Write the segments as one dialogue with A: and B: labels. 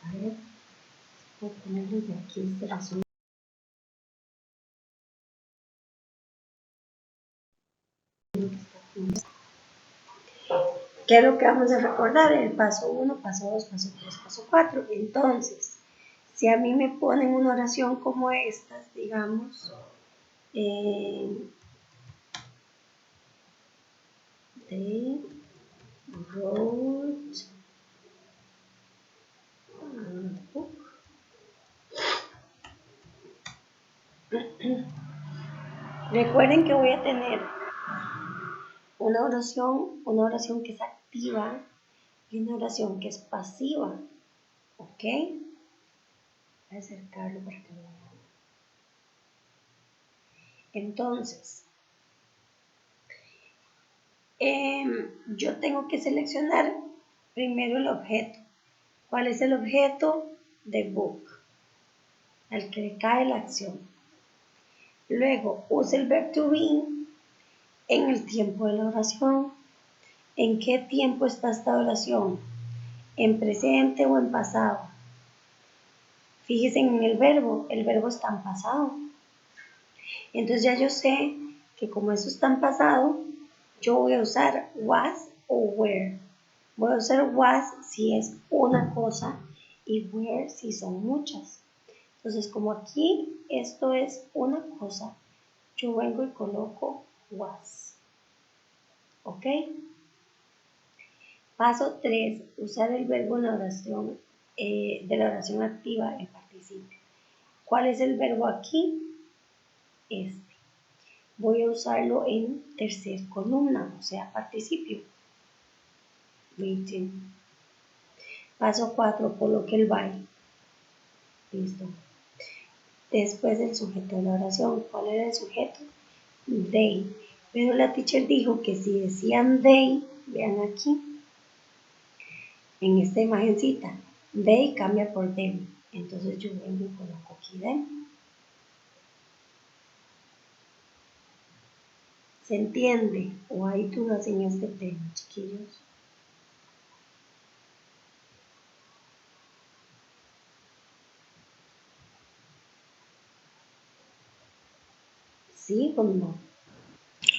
A: A ver, voy a ponerlo de aquí, este razón. ¿Qué es lo que vamos a recordar? El paso 1, paso 2, paso 3, paso 4. Entonces, si a mí me ponen una oración como estas, digamos, they wrote a book. Recuerden que voy a tener una oración que es activa y una oración que es pasiva. ¿Ok? Voy a acercarlo para que lo vean. Entonces, yo tengo que seleccionar primero el objeto. ¿Cuál es el objeto? The book, al que le cae la acción. Luego, use el verbo to be en el tiempo de la oración. ¿En qué tiempo está esta oración? ¿En presente o en pasado? Fíjense en el verbo está en pasado. Entonces ya yo sé que como eso está en pasado, yo voy a usar was o were. Voy a usar was si es una cosa y were si son muchas. Entonces como aquí esto es una cosa, yo vengo y coloco was. ¿Ok? Paso 3. Usar el verbo en la oración, de la oración activa, el participio. ¿Cuál es el verbo aquí? Este. Voy a usarlo en tercer columna, o sea, participio. Written. Paso 4. Coloque el by. Listo. Después el sujeto de la oración. ¿Cuál era el sujeto? They. Pero la teacher dijo que si decían they, vean aquí, en esta imagencita, they cambia por them. Entonces yo vengo y coloco aquí them. ¿Se entiende? ¿O hay dudas en este tema, chiquillos? ¿Sí o no?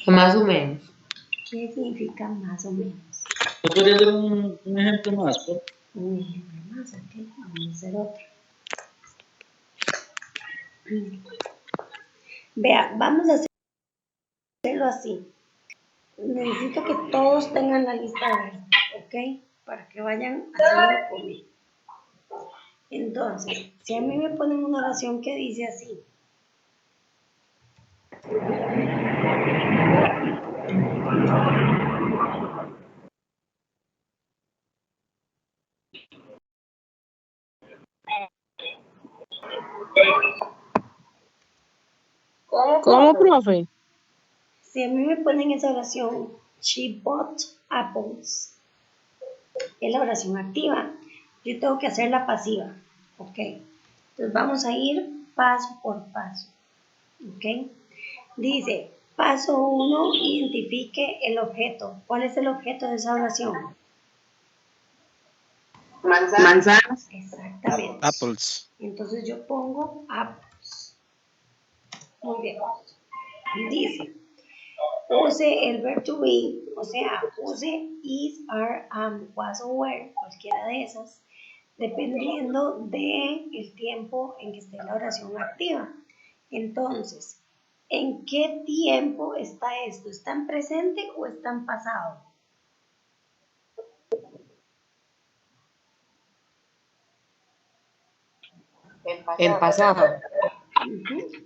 B: Más o menos.
A: ¿Qué significa más o menos?
C: ¿Podría dar un ejemplo más?
A: Un ejemplo más, ok. Vamos a hacer otro. Vea, vamos a hacerlo así. Necesito que todos tengan la lista de verbos, ¿ok? Para que vayan haciendo conmigo. Entonces, si a mí me ponen una oración que dice así.
B: ¿Cómo, profe?
A: Si a mí me ponen esa oración, she bought apples, es la oración activa. Yo tengo que hacer la pasiva, ¿ok? Entonces vamos a ir paso por paso, ¿ok? Dice, paso 1, identifique el objeto. ¿Cuál es el objeto de esa oración?
B: Manzanas.
A: Exactamente.
C: Apples.
A: Entonces yo pongo apples. Muy bien. Dice, use el verbo to be, o sea, use is, are, am, was o were, cualquiera de esas, dependiendo del tiempo en que esté la oración activa. Entonces, ¿en qué tiempo está esto? ¿Está en presente o está en pasado?
B: En pasado.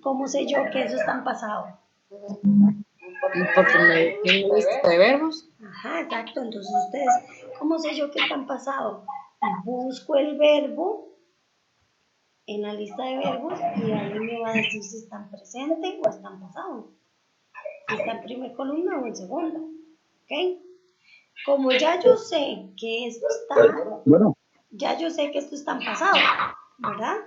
A: ¿Cómo sé yo que eso está en pasado?
B: Porque me tiene lista de verbos.
A: Ajá, exacto. Entonces ustedes, ¿cómo sé yo que está en pasado? Busco el verbo en la lista de verbos y ahí me va a decir si está en presente o está en pasado. Si está en primera columna o en segunda. ¿Ok? Como ya yo sé que esto está, ya yo sé que esto está en pasado, ¿verdad?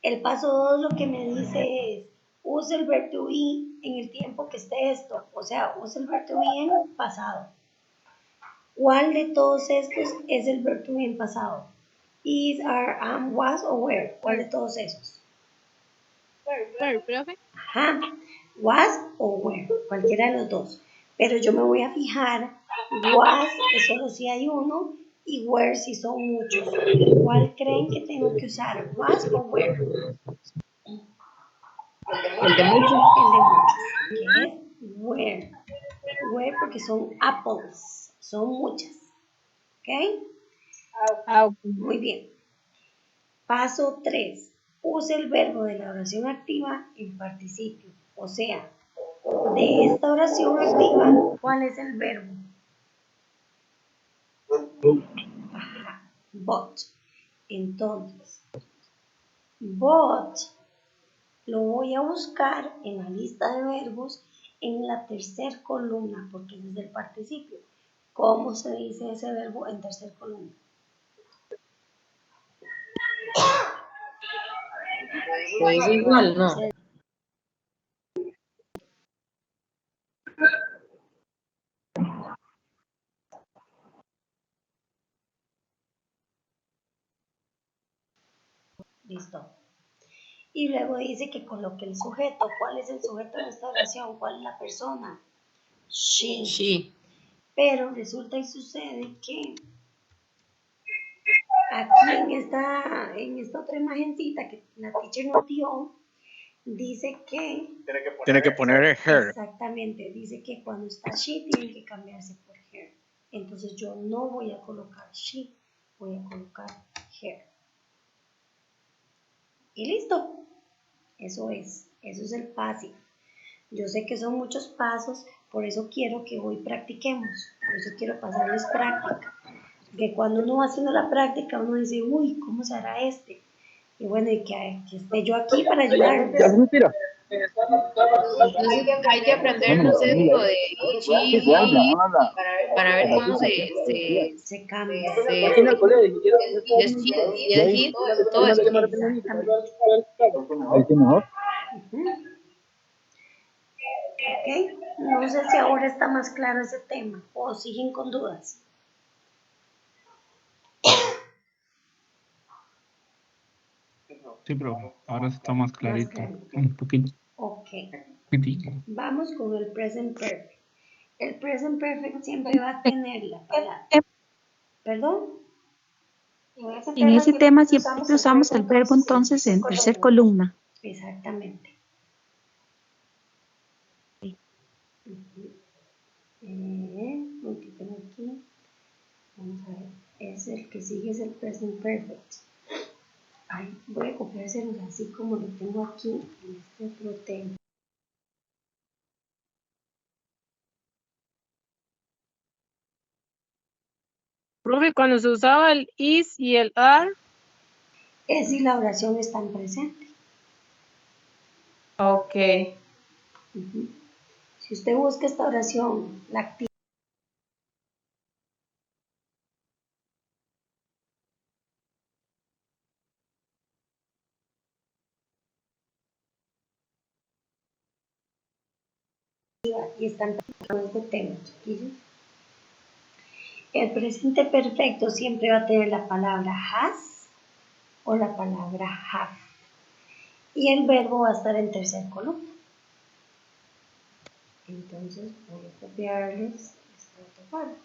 A: El paso 2 lo que me dice es, use el verbo to be en el tiempo que esté esto, o sea, use el verbo to be en pasado. ¿Cuál de todos estos es el verbo to be en pasado? is, are, am, was o were. ¿Cuál de todos esos?
B: Where, profe?
A: Ajá. Was o were. Cualquiera de los dos. Pero yo me voy a fijar. Was es solo si hay uno y were si son muchos. ¿Cuál creen que tengo que usar? Was o were.
B: El de muchos.
A: El de muchos. ¿Qué es? Were. Were porque son apples. Son muchas. ¿Ok?
B: Ah,
A: Muy bien. Paso 3. Use el verbo de la oración activa en participio. O sea, de esta oración activa, ¿cuál es el verbo? Ajá, but. Entonces, but lo voy a buscar en la lista de verbos en la tercera columna, porque es del participio. ¿Cómo se dice ese verbo en tercera columna?
B: pues igual, no.
A: Listo. Y luego dice que coloque el sujeto. ¿Cuál es el sujeto de esta oración? ¿Cuál es la persona? She.
B: Sí.
A: Pero resulta y sucede que aquí en esta otra imagencita que la teacher nos dio, dice que...
D: Tiene que poner her.
A: Exactamente, dice que cuando está she tiene que cambiarse por her. Entonces yo no voy a colocar she, voy a colocar her. Y listo. Eso es el passive. Yo sé que son muchos pasos, por eso quiero que hoy practiquemos, por eso quiero pasarles práctica. Que cuando uno va haciendo la práctica, uno dice, uy, ¿cómo se hará este? Y bueno, y que esté yo aquí para ayudarles.
D: ¿Ya se inspira?
B: Entonces hay que aprendernos esto de chi para ver cómo
A: Se cambia.
B: es chi y es hit, todo eso.
A: Exactamente.
D: Ahí sí mejor.
A: ¿Ok? No sé si ahora está más claro ese tema o siguen con dudas.
E: Sí, pero ahora sí está más clarito.
A: clarito.
E: Un poquito.
A: Ok.
E: Poquitico.
A: Vamos con el present perfect. El present perfect siempre va a tener la palabra. ¿Perdón?
F: En ese tema siempre usamos el verbo entonces en tercer columna.
A: Exactamente. Lo que tengo aquí, vamos a ver, es el que sigue, es el present perfect. Ay, voy a copiárselos así como lo tengo aquí en este otro tema.
G: Profe, cuando se usaba el is y el are.
A: Es si la oración está en presente.
G: Ok.
A: Si usted busca esta oración, la activa. Y están en este tema, chiquillos. El presente perfecto siempre va a tener la palabra has o la palabra have. Y el verbo va a estar en tercer columna. Entonces voy a copiarles esta otra parte.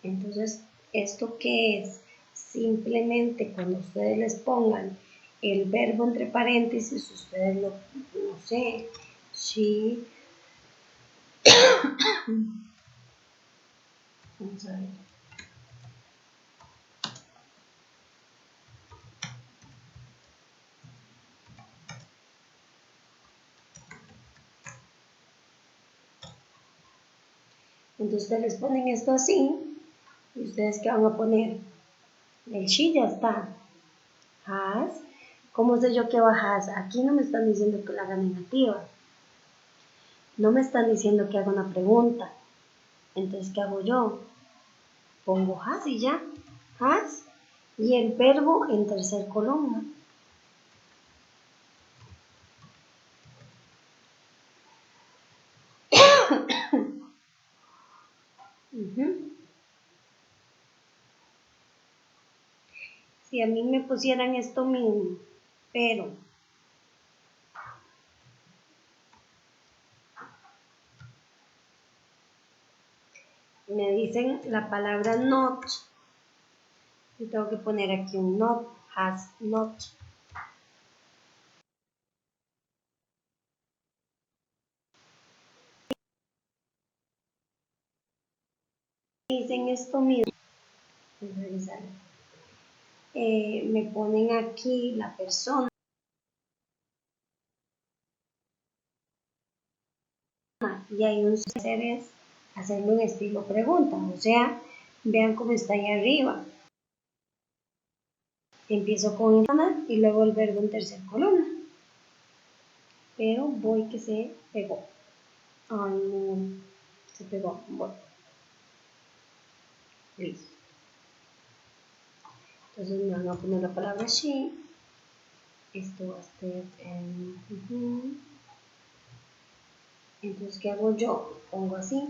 A: Entonces, ¿esto qué es? Simplemente cuando ustedes les pongan el verbo entre paréntesis, ustedes lo, no sé, she, vamos a ver. Entonces ustedes les ponen esto así, y ustedes ¿qué van a poner? El she ya está. Has, ¿cómo sé yo que va has? Aquí no me están diciendo que la haga negativa. No me están diciendo que haga una pregunta. Entonces, ¿qué hago yo? Pongo has y ya. Has y el verbo en tercer columna. Si a mí me pusieran esto mismo, pero me dicen la palabra not, yo tengo que poner aquí un not, has not. Dicen esto mismo, me ponen aquí la persona y hay un hacer es hacerlo en estilo pregunta, o sea, vean cómo está ahí arriba. Empiezo con una y luego el verbo en tercer columna, pero voy que se pegó. Ay, no, se pegó, bueno, listo. Entonces me van a poner la palabra she. Esto va a ser en... Entonces, ¿qué hago yo? Pongo así.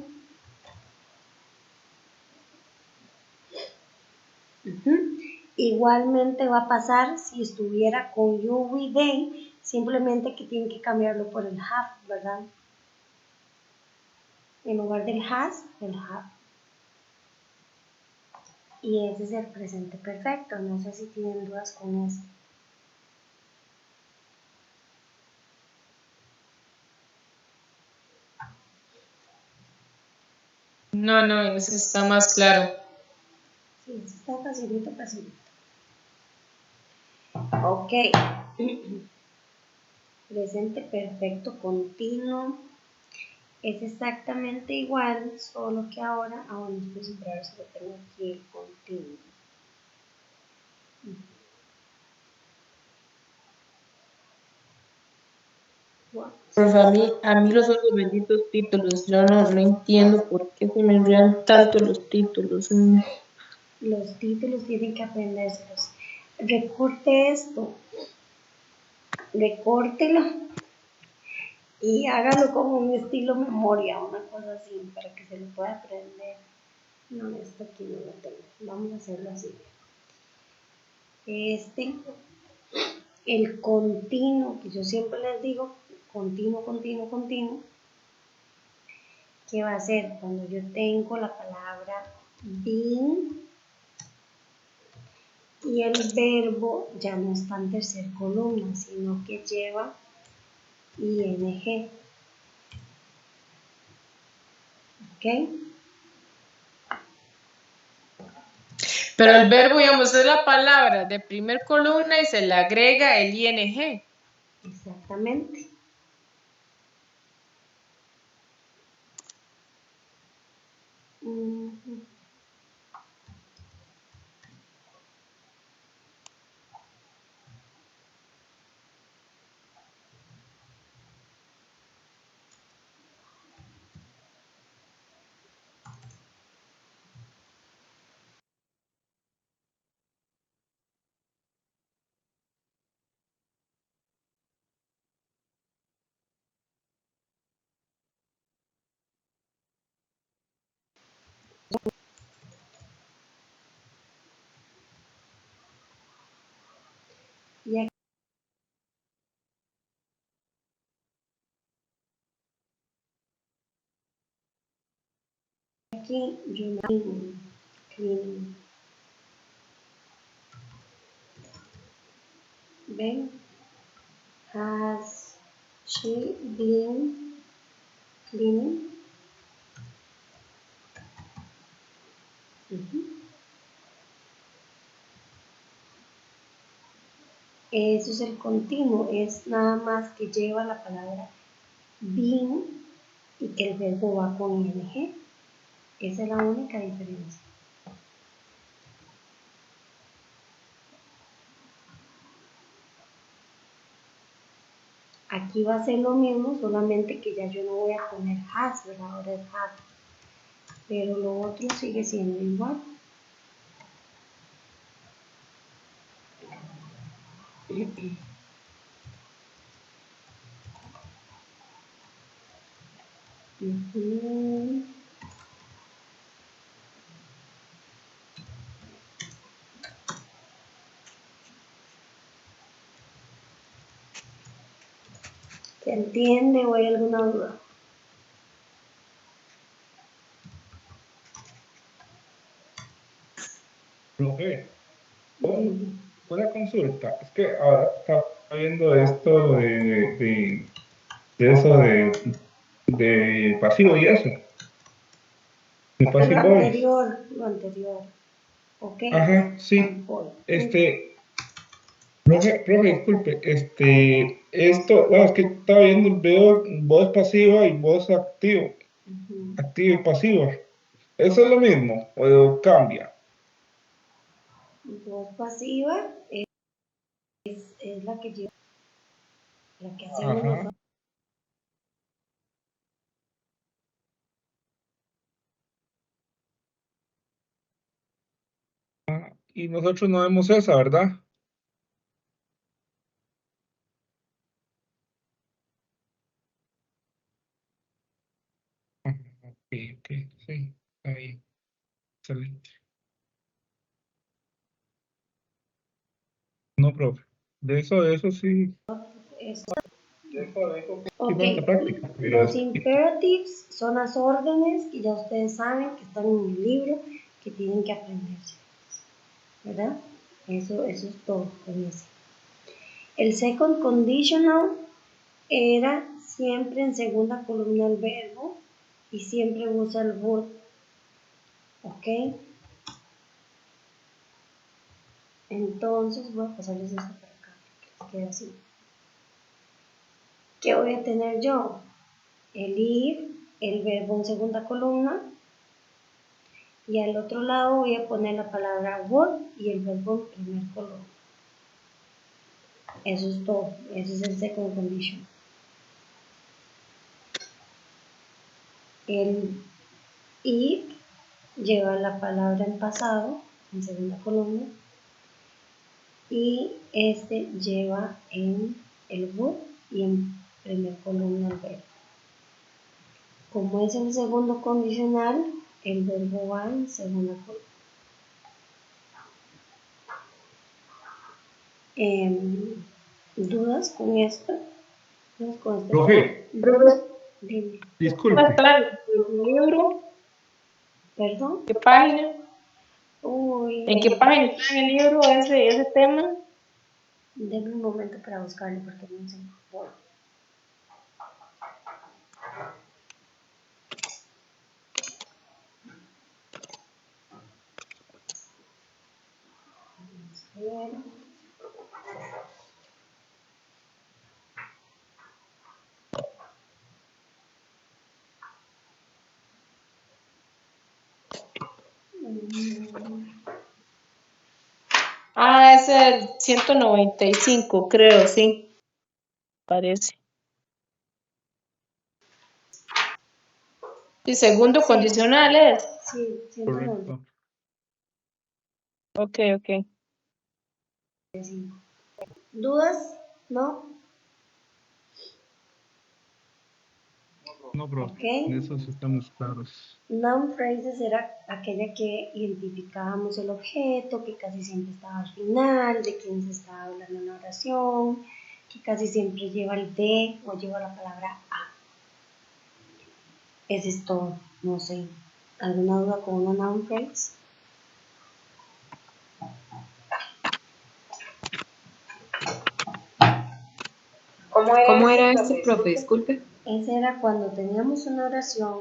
A: Igualmente va a pasar si estuviera con you, we, they, simplemente que tienen que cambiarlo por el have, ¿verdad? En lugar del has, el have. Y ese es el presente perfecto. No sé si tienen dudas con eso.
G: No, eso está más claro.
A: Sí, está facilito, facilito. Ok. Presente perfecto continuo. Es exactamente igual, solo que ahora, después siempre a ver si lo tengo aquí el continuo.
G: Profe, a mí los son los benditos títulos. Yo no entiendo por qué se me enredan tanto los títulos.
A: Los títulos tienen que aprendérselos. Recorte esto, recórtelo y hágalo como un estilo memoria, una cosa así, para que se lo pueda aprender. No, esto aquí no lo tengo. Vamos a hacerlo así. El continuo, que yo siempre les digo, continuo, continuo, continuo, ¿qué va a ser? Cuando yo tengo la palabra been y el verbo ya no está en tercer columna, sino que lleva ing. ¿Ok?
G: Pero el verbo, digamos, es la palabra de primer columna y se le agrega el ing.
A: Exactamente. Y aquí yo clean. ¿Ven? Has she been cleaning? Eso es el continuo, es nada más que lleva la palabra been y que el verbo va con ing. Esa es la única diferencia. Aquí va a ser lo mismo, solamente que ya yo no voy a poner has, ¿verdad? Ahora es have. Pero lo otro sigue siendo igual. ¿Se entiende o hay alguna duda?
E: Profe, una consulta. Es que ahora estaba viendo esto de eso de pasivo y eso. De
A: Pero
E: passive voice.
A: lo anterior, ¿ok?
E: Ajá, sí.
A: Voy.
E: Profe, disculpe, esto, no, es que estaba viendo, veo voz pasiva y voz activo,
A: Ujú.
E: activa y pasiva. ¿Eso es lo mismo o cambia?
A: Voz pasiva es la que lleva, la que hacemos
E: Ajá.
A: nosotros.
E: Y nosotros no vemos esa, ¿verdad? Ajá, ok, sí, está bien, excelente. No, profe, de eso sí,
A: Eso.
E: sí
A: Ok,
E: falta práctica, pero
A: los imperatives son las órdenes que ya ustedes saben que están en el libro que tienen que aprenderse, ¿verdad? Eso es todo con ese. El second conditional era siempre en segunda columna el verbo y siempre usa el would, ¿ok? Entonces voy a pasarles esto para acá, que les quede así. ¿Qué voy a tener yo? El ir, el verbo en segunda columna, y al otro lado voy a poner la palabra would y el verbo en primer columna. Eso es todo, ese es el second condition. El ir lleva la palabra en pasado, en segunda columna, y este lleva en el would y en primer columna el verbo. Como es el segundo condicional, el verbo va en segunda columna. ¿Dudas con esto? ¿Dudas con este?
E: profe,
A: Dime.
E: disculpe,
G: ¿Está el libro?
A: ¿Perdón?
G: ¿Qué página?
A: Uy,
G: ¿En qué página está en el libro ese tema?
A: denme un momento para buscarlo porque no sé. Voy. Bien.
G: Es el 195, creo, sí. Parece. Y segundo condicional es.
A: Sí, 195.
E: correcto.
G: Ok.
A: ¿Dudas? ¿No?
E: No, profe,
A: Ok.
E: en eso sí estamos claros.
A: Noun phrases era aquella que identificábamos el objeto, que casi siempre estaba al final, de quién se estaba hablando en la oración, que casi siempre lleva el de o lleva la palabra a. Ese es todo, no sé. ¿Alguna duda con una noun phrase?
B: ¿Cómo era este, profe? Disculpe.
A: Ese era cuando teníamos una oración,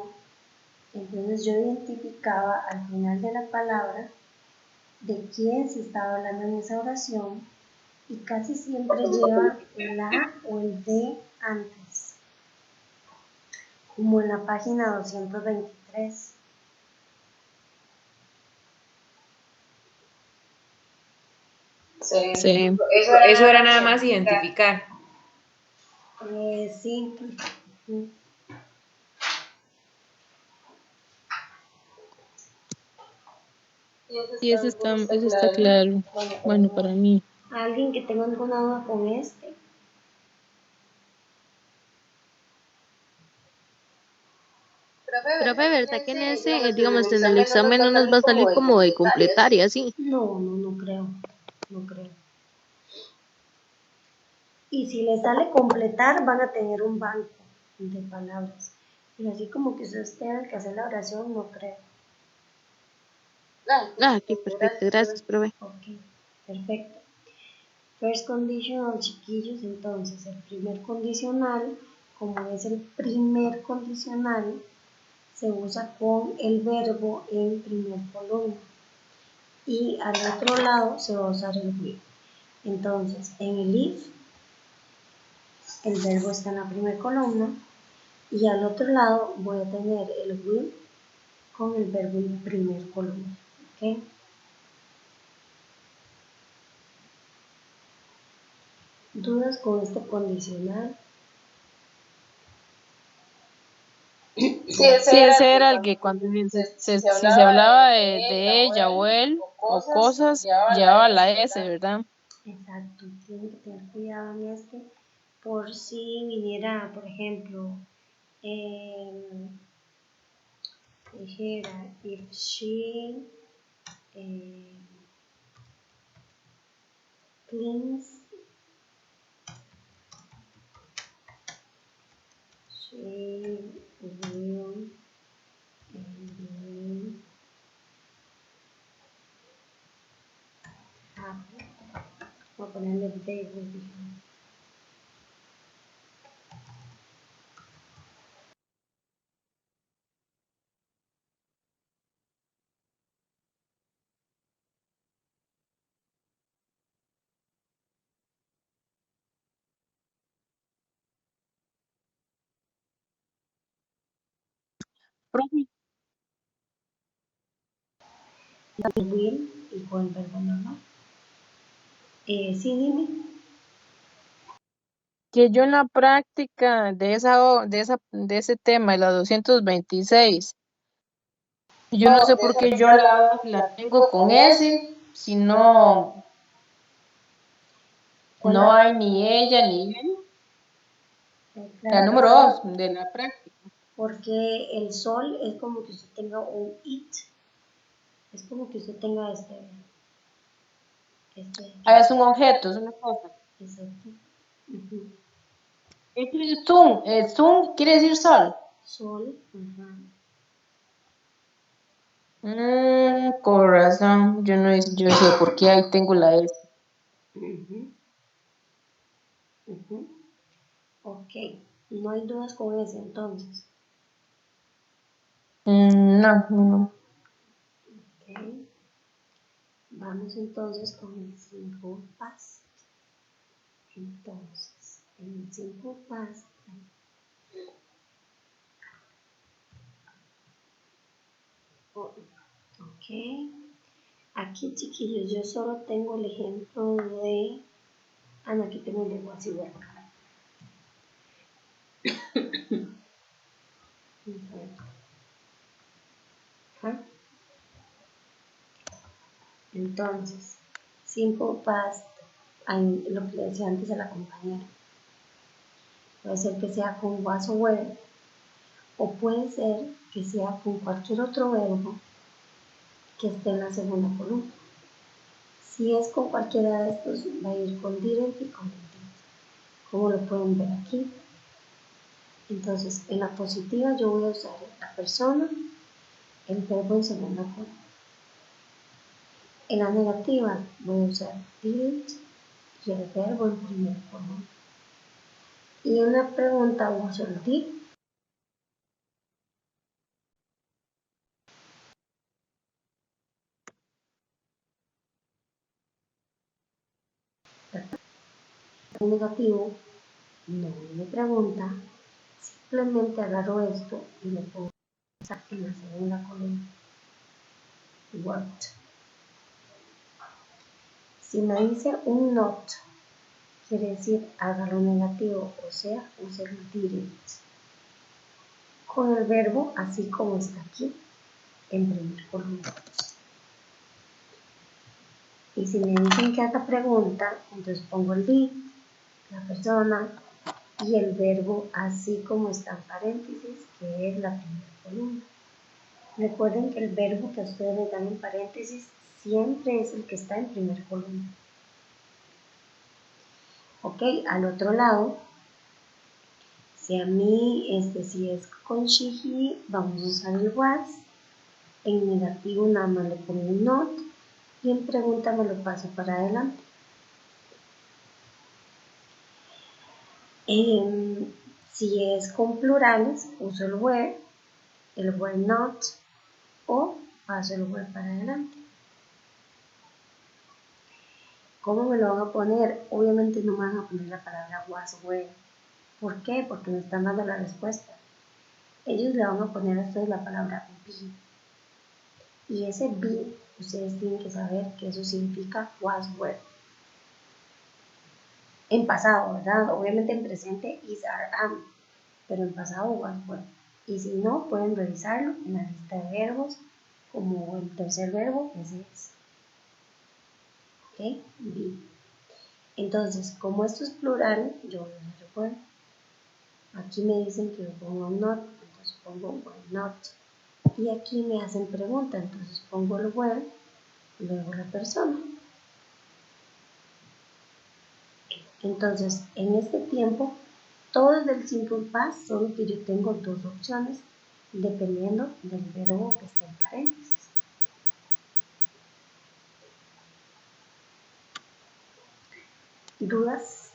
A: entonces yo identificaba al final de la palabra de quién se estaba hablando en esa oración y casi siempre lleva el a o el de antes, como en la página 223.
B: Sí. Eso era nada más identificar.
A: Sí.
G: Sí, eso está claro. Bueno, para mí.
A: ¿Alguien que tenga alguna duda con este?
H: Profe, ¿verdad que en ese, digamos, en el examen no nos va a salir como de completar y así?
A: No creo. No creo. Y si les sale completar, van a tener un banco de palabras. Pero así como que ustedes tengan que hacer la oración, no creo.
H: Ah, ok, perfecto. Gracias, profe.
A: Ok, perfecto. First conditional, chiquillos, entonces el primer condicional, como es el primer condicional, se usa con el verbo en primer columna. Y al otro lado se va a usar el will. Entonces, en el if, el verbo está en la primera columna y al otro lado voy a tener el will con el verbo en primer columna. ¿Ok? ¿Dudas con este condicional?
G: Sí, ese era el que cuando si se hablaba de ella o él o cosas, llevaba la S, ¿verdad?
A: Exacto, tienen que tener cuidado en este por si viniera, por ejemplo, dijera, if she cleans, she will be happy. Voy a ponerle they will be happy.
F: Profe,
A: Will y con el verbo normal. Sí, dime.
G: Que yo en la práctica de ese tema, de la 226, yo no sé por qué yo la tengo con S, si no, no hay ni ella ni él. La número 2 de la práctica.
A: Porque el sol es como que usted tenga un it, es como que usted tenga
G: Ah, es un objeto, es una cosa.
A: exacto. Ujú.
G: ¿Qué quiere decir sun? Sun quiere decir sol.
A: Sol, ajá.
G: Con razón, yo sé por qué ahí tengo la S.
A: Ujú, ujú. Ok, no hay dudas con ese entonces.
G: No, no.
A: Ok, vamos entonces con el simple past. Entonces, en el simple past, ok, aquí chiquillos, yo solo tengo el ejemplo de, no, aquí tengo el lenguaje igual. Ajá. Entonces, simple past, lo que le decía antes a la compañera, puede ser que sea con was o were, o puede ser que sea con cualquier otro verbo que esté en la segunda columna. Si es con cualquiera de estos, va a ir con didn't y con did, como lo pueden ver aquí. Entonces, en la positiva yo voy a usar la persona, el verbo en segunda columna. En la negativa voy a usar didn't y el verbo en primera columna. Y en la pregunta uso el did. En negativo no me pregunta, simplemente agarro esto y lo pongo en la segunda columna. What. Si me dice un not, quiere decir hágalo negativo, o sea, use el didn't. Con el verbo así como está aquí, en primer columna. Y si me dicen que haga pregunta, entonces pongo el did, la persona y el verbo así como está en paréntesis, que es la primera columna. Recuerden que el verbo que ustedes le dan en paréntesis siempre es el que está en primera columna. Ok, al otro lado, si a mí, si es con she, he, vamos a usar el was. En negativo nada más le pongo un not. Y en pregunta me lo paso para adelante. Si es con plurales, uso el were not, o paso el were para adelante. ¿Cómo me lo van a poner? Obviamente no me van a poner la palabra was, were. ¿Por qué? Porque me están dando la respuesta. Ellos le van a poner a ustedes la palabra be. Y ese be, ustedes tienen que saber que eso significa was, were. En pasado, ¿verdad? Obviamente en presente is, are, am. Pero en pasado was, were. Y si no, pueden revisarlo en la lista de verbos, como el tercer verbo, ese es. ¿Ok? Be. Entonces, como esto es plural, yo les recuerdo. Aquí me dicen que yo pongo not, entonces pongo were not. Y aquí me hacen pregunta, entonces pongo el were, luego la persona. Entonces, en este tiempo, todo es del simple past, solo que yo tengo dos opciones, dependiendo del verbo que esté en paréntesis. ¿Dudas?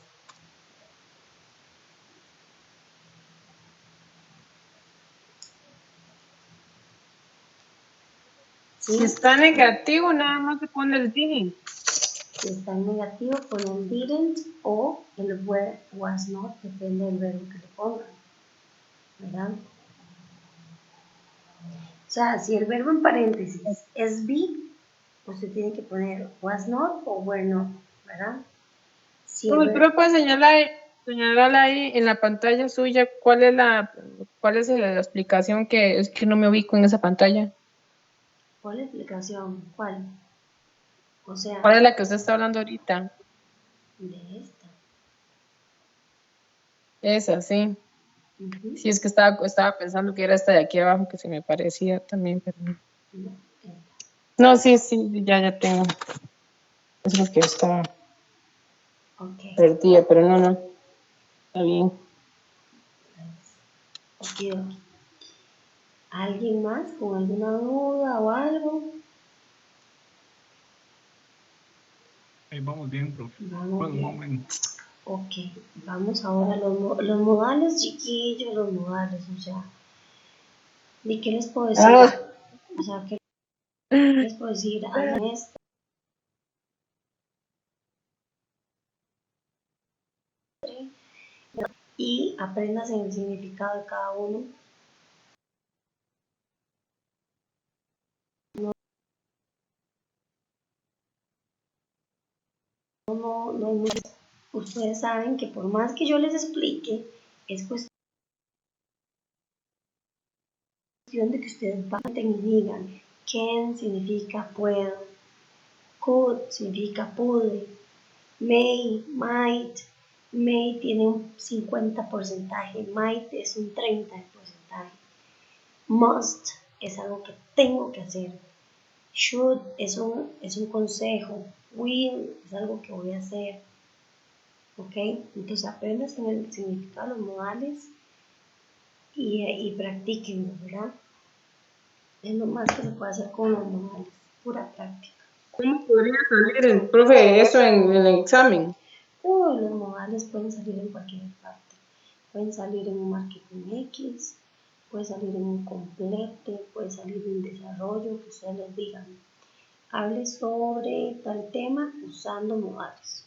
A: ¿Sí?
G: Si está negativo, nada más se pone el didn't.
A: Si está en negativo, ponen didn't o el were, was not, depende del verbo que le pongan, ¿verdad? O sea, si el verbo en paréntesis es be, usted tiene que poner was not o were not, ¿verdad? Si el verbo,
G: Pero puede señalar ahí en la pantalla suya cuál es la explicación, que es que no me ubico en esa pantalla.
A: ¿cuál es la explicación? ¿Cuál? O sea,
G: ¿Cuál es la que usted está hablando ahorita?
A: de esta.
G: Esa, sí.
A: Ujú.
G: Sí, es que estaba pensando que era esta de aquí abajo, que se me parecía también, pero no.
A: No, esta.
G: No, sí, ya tengo. Es lo que estaba
A: Ok.
G: perdida, pero no. Está bien.
A: Ok. ¿Alguien más con alguna duda o algo?
E: Ahí vamos bien, profe.
A: Vamos
E: Bueno, un
A: bien.
E: momento.
A: Ok, vamos ahora a los modales, chiquillos, los modales, o sea, ¿de qué les puedo decir? O sea, ¿qué les puedo decir? Hagan esto y aprendas el significado de cada uno. No hay mucho. Ustedes saben que por más que yo les explique, es cuestión de que ustedes vayan y digan, can significa puedo, could significa pude, might tiene un 50%, might es un 30%, must es algo que tengo que hacer, should es un consejo, will es algo que voy a hacer, ¿ok? Entonces aprendas en el significado de los modales y practíquenlo, ¿verdad? Es lo más que se puede hacer con los modales, pura práctica.
G: ¿Cómo podría salir el profe eso en el examen?
A: Los modales pueden salir en cualquier parte. Pueden salir en un marketing X, puede salir en un complete, puede salir en un desarrollo, que ustedes les digan. Hable sobre tal tema usando modales.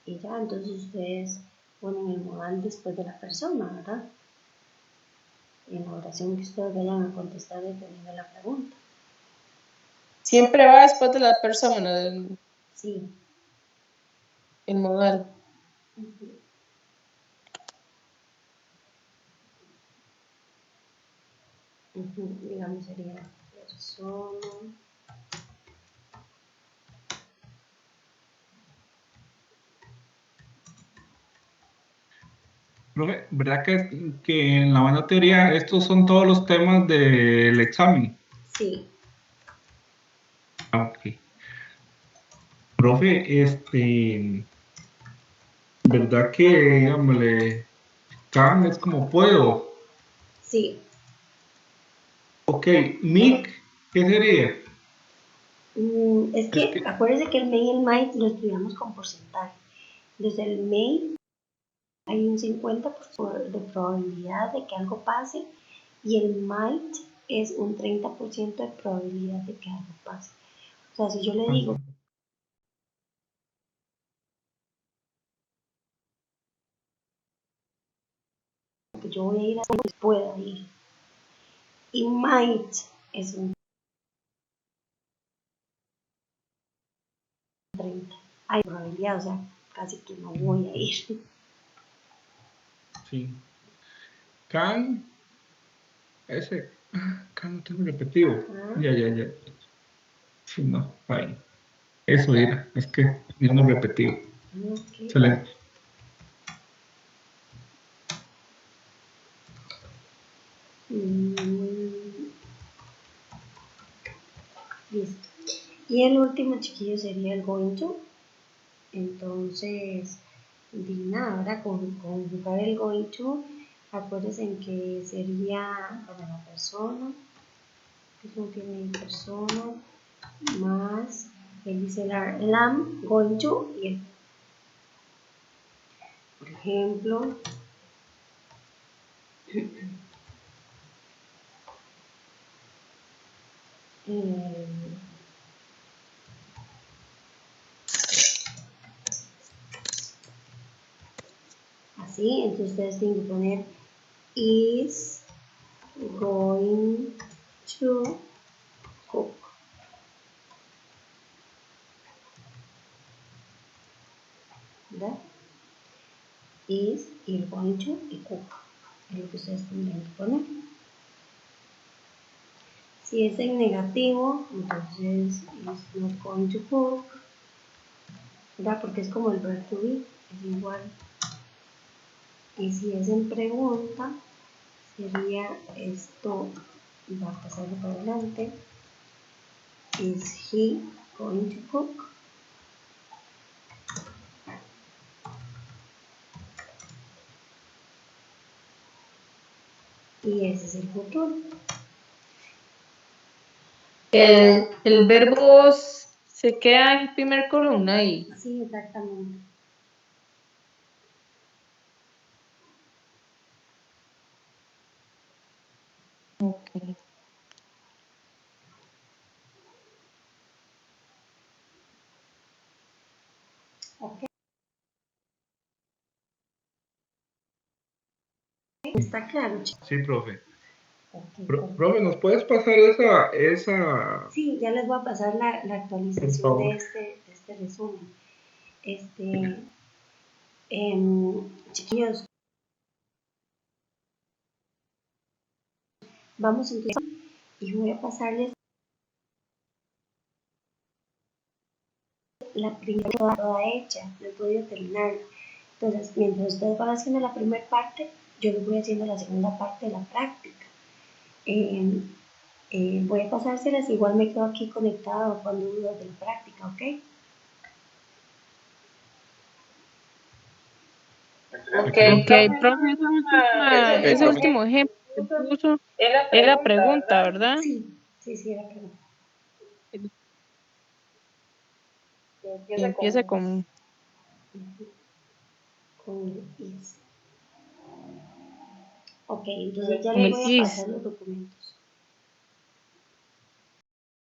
A: Y ya, entonces ustedes ponen el modal después de la persona, ¿verdad? En la oración que ustedes vayan a contestar dependiendo de la pregunta.
G: Siempre va después de la persona,
A: Sí.
G: el modal.
A: Digamos sería persona.
E: Profe, ¿verdad que en la buena teoría estos son todos los temas del examen?
A: Sí.
E: Ok. Profe, ¿verdad que, digámosle, can es como puedo?
A: Sí.
E: Ok, mic, ¿qué sería?
A: Es que acuérdense que el may y el might lo estudiamos con porcentaje. Desde el may hay un 50% de probabilidad de que algo pase y el might es un 30% de probabilidad de que algo pase. O sea, si yo le digo que yo voy a ir a hacer, pues pueda ir. Y might es un 30. Hay probabilidad, o sea, casi que no voy a ir.
E: Sí. Can, can no tengo repetido. Ya. Sí, no, ahí. Eso era, es que yo no repetido.
A: Okay.
E: Excelente.
A: Listo. Y el último, chiquillo, sería el going to. Entonces, nada, ahora conjugar el going to, acuérdense que sería para la persona, que es un tiene persona, más el dice el am, going to y el. Por ejemplo, así, entonces ustedes tienen que poner is going to cook. ¿Verdad? Is y el going to y cook. Es lo que ustedes tendrían que poner. Si es en negativo, entonces is not going to cook. ¿Verdad? Porque es como el verb to be, es igual. Y si es en pregunta, sería esto, va a pasar para adelante. Is he going to cook? Y ese es el futuro.
G: El verbo se queda en primer columna y
A: Sí, exactamente.
G: okay.
A: Ok. ¿Está claro, chicos?
E: Sí, profe.
A: Okay,
E: Profe, ¿nos puedes pasar esa?
A: Sí, ya les voy a pasar la
E: Por
A: actualización
E: favor.
A: de este resumen. Chiquillos, vamos a empezar y voy a pasarles la primera toda hecha, no he podido terminar. Entonces, mientras ustedes van haciendo la primera parte, yo les voy haciendo la segunda parte de la práctica. Voy a pasárselas, igual me quedo aquí conectada cuando dudas de la práctica, ¿ok?
G: Ok, profe, ese último ejemplo que puso es la pregunta, ¿verdad?
A: Sí, era pregunta.
G: Que empiece con
A: is. Ok, entonces ya
G: con
A: les
G: el
A: voy a
G: is.
A: pasar los documentos.